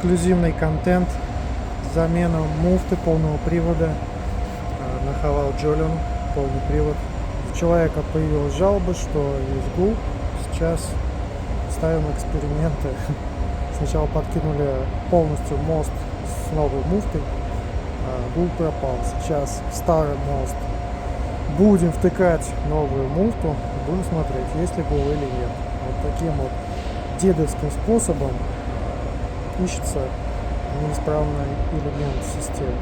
эксклюзивный контент. Замена муфты полного привода на Haval Jolyon, полный привод. У человека появилась жалоба, что есть гул. Сейчас ставим эксперименты. Сначала подкинули полностью мост с новой муфтой, гул пропал. Сейчас в старый мост будем втыкать новую муфту, будем смотреть, есть ли гул или нет. Вот таким вот дедовским способом ищется неисправный элемент системы.